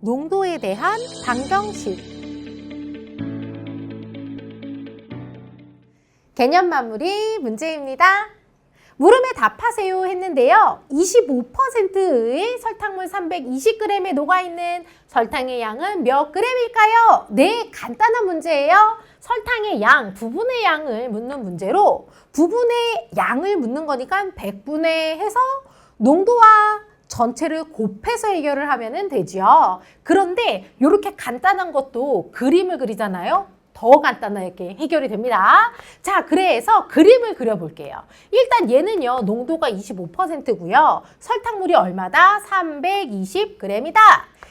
농도에 대한 방정식. 개념 마무리 문제입니다. 물음에 답하세요 했는데요. 25%의 설탕물 320g에 녹아있는 설탕의 양은 몇 g일까요? 네, 간단한 문제예요. 설탕의 양, 부분의 양을 묻는 문제로 부분의 양을 묻는 거니까 100분의 해서 농도와 전체를 곱해서 해결을 하면 되죠. 그런데 이렇게 간단한 것도 그림을 그리잖아요. 더 간단하게 해결이 됩니다. 자, 그래서 그림을 그려볼게요. 일단 얘는요, 농도가 25%고요. 설탕물이 얼마다? 320g이다.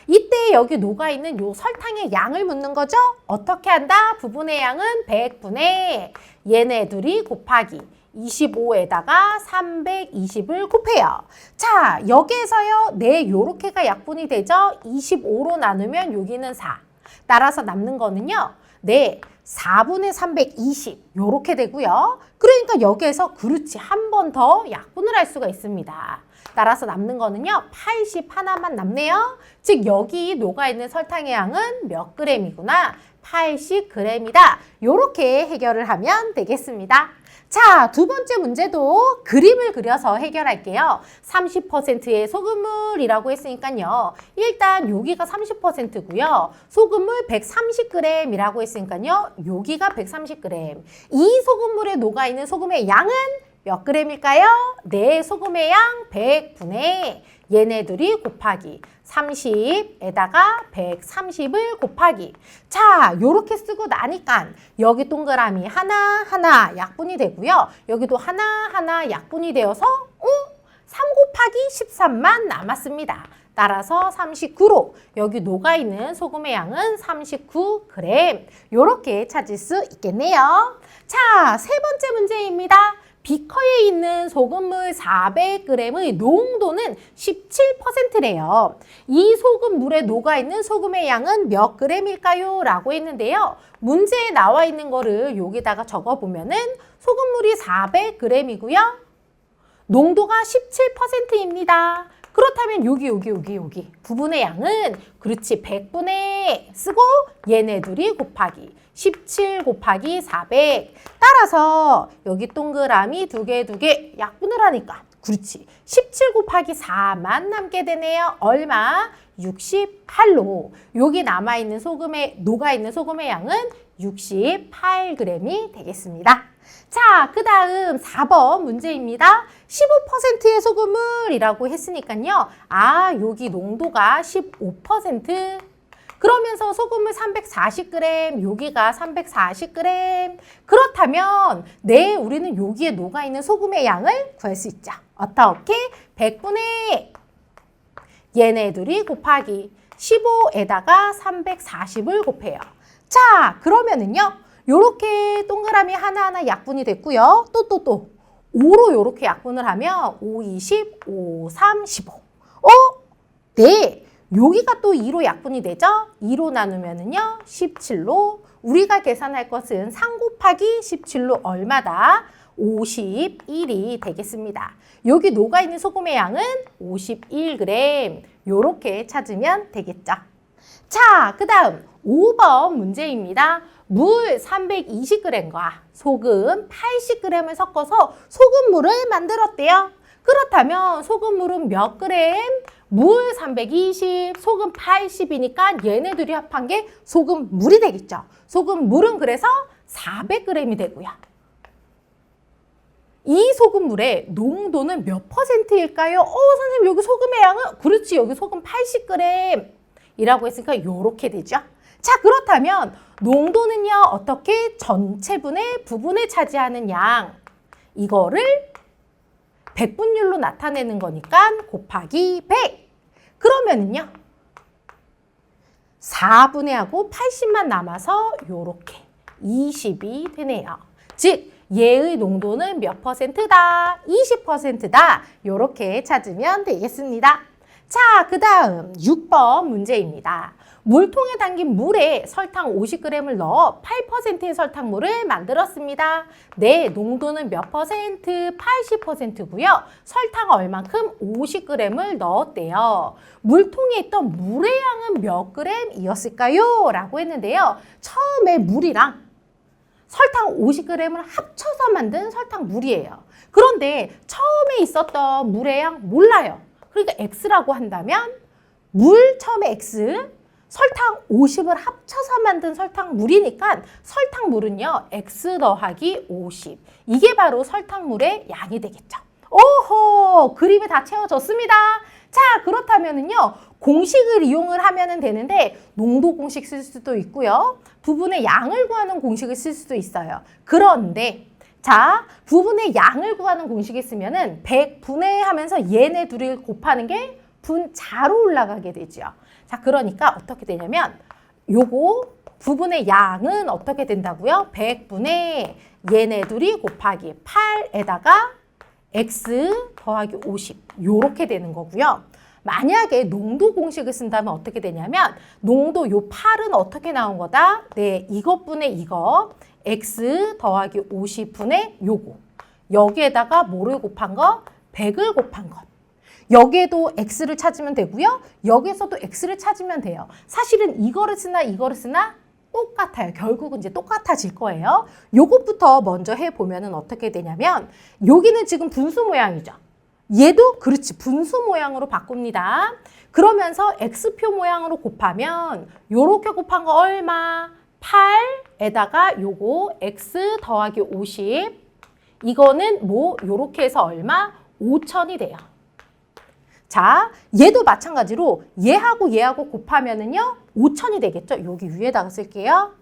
이때 여기 녹아있는 요 설탕의 양을 묻는 거죠? 어떻게 한다? 부분의 양은 100분의 얘네 둘이 곱하기 25에다가 320을 곱해요. 자, 여기에서요, 네, 요렇게가 약분이 되죠? 25로 나누면 여기는 4. 따라서 남는 거는요, 네, 4분의 320 요렇게 되고요. 그러니까 여기에서 그렇지 한 번 더 약분을 할 수가 있습니다. 따라서 남는 거는요, 80 하나만 남네요. 즉 여기 녹아있는 설탕의 양은 몇 g이구나? 80g이다. 요렇게 해결을 하면 되겠습니다. 자, 두 번째 문제도 그림을 그려서 해결할게요. 30%의 소금물이라고 했으니까요. 일단 여기가 30%고요. 소금물 130g이라고 했으니까요. 여기가 130g. 이 소금물에 녹아있는 소금의 양은 몇 g일까요? 네, 소금의 양 100분의 얘네 둘이 곱하기 30에다가 130을 곱하기. 자, 요렇게 쓰고 나니까 여기 동그라미 하나 약분이 되고요. 여기도 하나 약분이 되어서 3 곱하기 13만 남았습니다. 따라서 39로 여기 녹아있는 소금의 양은 39g. 요렇게 찾을 수 있겠네요. 자, 세 번째 문제입니다. 비커에 있는 소금물 400g의 농도는 17%래요. 이 소금물에 녹아있는 소금의 양은 몇 g일까요? 라고 했는데요. 문제에 나와 있는 거를 여기다가 적어보면은 소금물이 400g이고요. 농도가 17%입니다. 그렇다면 여기 부분의 양은 그렇지 100분의 쓰고 얘네 둘이 곱하기 17 곱하기 400. 따라서 여기 동그라미 두 개 약분을 하니까 그렇지 17 곱하기 4만 남게 되네요. 얼마? 68로 여기 남아있는 녹아있는 소금의 양은 68g이 되겠습니다. 자, 그 다음 4번 문제입니다. 15%의 소금물이라고 했으니까요. 아, 여기 농도가 15%. 그러면서 소금물 340g, 여기가 340g. 그렇다면 네, 우리는 여기에 녹아있는 소금의 양을 구할 수 있죠. 어떻게? 100분의 얘네 둘이 곱하기 15에다가 340을 곱해요. 자, 그러면은요. 요렇게 동그라미 하나하나 약분이 됐고요. 또 5로 요렇게 약분을 하면 5, 20, 5, 3, 15. 네. 여기가 또 2로 약분이 되죠? 2로 나누면은요, 17로 우리가 계산할 것은 3 곱하기 17로 얼마다? 51이 되겠습니다. 여기 녹아있는 소금의 양은 51g. 요렇게 찾으면 되겠죠. 자, 그 다음 5번 문제입니다. 물 320g과 소금 80g을 섞어서 소금물을 만들었대요. 그렇다면 소금물은 몇 그램? 물 320, 소금 80이니까 얘네들이 합한 게 소금물이 되겠죠. 소금물은 그래서 400g이 되고요. 이 소금물의 농도는 몇 %일까요? 선생님 여기 소금의 양은? 그렇지, 여기 소금 80g이라고 했으니까 이렇게 되죠. 자, 그렇다면 농도는요, 어떻게? 전체분의 부분에 차지하는 양. 이거를 100분율로 나타내는 거니까 곱하기 100. 그러면은요, 4분의 하고 80만 남아서 요렇게 20이 되네요. 즉, 얘의 농도는 몇 %다? 20%다. 요렇게 찾으면 되겠습니다. 자, 그 다음 6번 문제입니다. 물통에 담긴 물에 설탕 50g을 넣어 8%의 설탕물을 만들었습니다. 네, 농도는 몇 퍼센트? 80%고요. 설탕 얼만큼? 50g을 넣었대요. 물통에 있던 물의 양은 몇 g이었을까요? 라고 했는데요. 처음에 물이랑 설탕 50g을 합쳐서 만든 설탕물이에요. 그런데 처음에 있었던 물의 양 몰라요. 그러니까 X라고 한다면 물 처음에 X, 설탕 50을 합쳐서 만든 설탕물이니까 설탕물은요, X 더하기 50. 이게 바로 설탕물의 양이 되겠죠. 오호, 그림이 다 채워졌습니다. 자, 그렇다면은요, 공식을 이용을 하면 되는데 농도 공식 쓸 수도 있고요. 부분의 양을 구하는 공식을 쓸 수도 있어요. 그런데 자, 부분의 양을 구하는 공식을 쓰면은 100분의 하면서 얘네 둘을 곱하는 게 분자로 올라가게 되죠. 자, 그러니까 어떻게 되냐면 요거 부분의 양은 어떻게 된다고요? 100분의 얘네 둘이 곱하기 8에다가 x 더하기 50 요렇게 되는 거고요. 만약에 농도 공식을 쓴다면 어떻게 되냐면 농도 요 8은 어떻게 나온 거다? 네, 이것분의 이거 x 더하기 50분의 요거 여기에다가 뭐를 곱한 거? 100을 곱한 것. 여기에도 x를 찾으면 되고요. 여기에서도 x를 찾으면 돼요. 사실은 이거를 쓰나 똑같아요. 결국은 이제 똑같아질 거예요. 요것부터 먼저 해보면은 어떻게 되냐면 여기는 지금 분수 모양이죠. 얘도 그렇지 분수 모양으로 바꿉니다. 그러면서 x표 모양으로 곱하면 요렇게 곱한 거 얼마? 8에다가 요거 x 더하기 50 이거는 뭐 요렇게 해서 얼마? 5000이 돼요. 자, 얘도 마찬가지로 얘하고 곱하면은요 5000이 되겠죠. 여기 위에다가 쓸게요.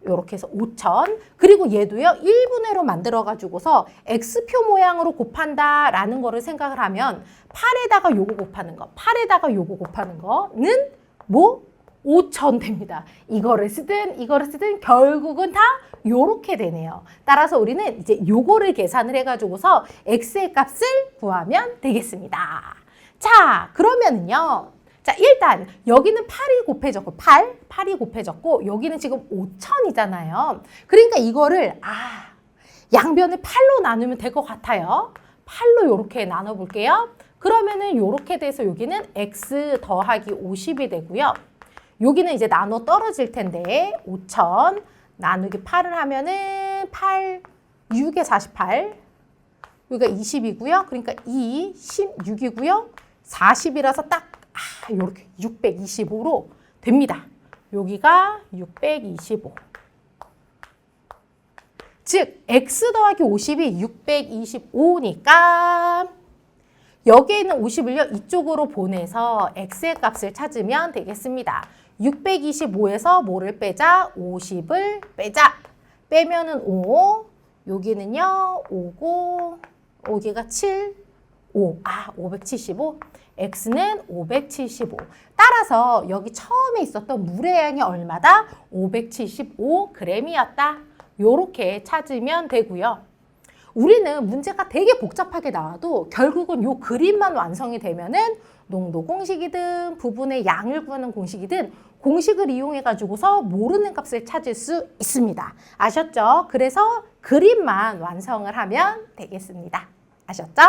요렇게 해서 5000. 그리고 얘도요 1분의로 만들어 가지고서 x표 모양으로 곱한다라는 거를 생각을 하면 8에다가 요거 곱하는 거, 8에다가 요거 곱하는 거는 뭐 5000 됩니다. 이거를 쓰든 결국은 다 요렇게 되네요. 따라서 우리는 이제 요거를 계산을 해가지고서 x의 값을 구하면 되겠습니다. 자, 그러면은요. 자, 일단 여기는 8이 곱해졌고 8이 곱해졌고 여기는 지금 5000이잖아요. 그러니까 이거를 양변을 8로 나누면 될 것 같아요. 8로 요렇게 나눠 볼게요. 그러면은 요렇게 돼서 여기는 x 더하기 50이 되고요. 여기는 이제 나눠 떨어질 텐데 5000 나누기 8을 하면은 8, 6에 48 여기가 20이고요. 그러니까 2, 16이고요. 40이라서 딱 이렇게 625로 됩니다. 여기가 625. 즉 x 더하기 50이 625니까 여기에 있는 50을요. 이쪽으로 보내서 x의 값을 찾으면 되겠습니다. 625에서 뭐를 빼자? 50을 빼자. 빼면은 5. 여기는요. 5고 여기가 7, 5. 575. x는 575. 따라서 여기 처음에 있었던 물의 양이 얼마다? 575g이었다. 요렇게 찾으면 되고요. 우리는 문제가 되게 복잡하게 나와도 결국은 요 그림만 완성이 되면은 농도 공식이든 부분의 양을 구하는 공식이든 공식을 이용해 가지고서 모르는 값을 찾을 수 있습니다. 아셨죠? 그래서 그림만 완성을 하면 되겠습니다. 아셨죠?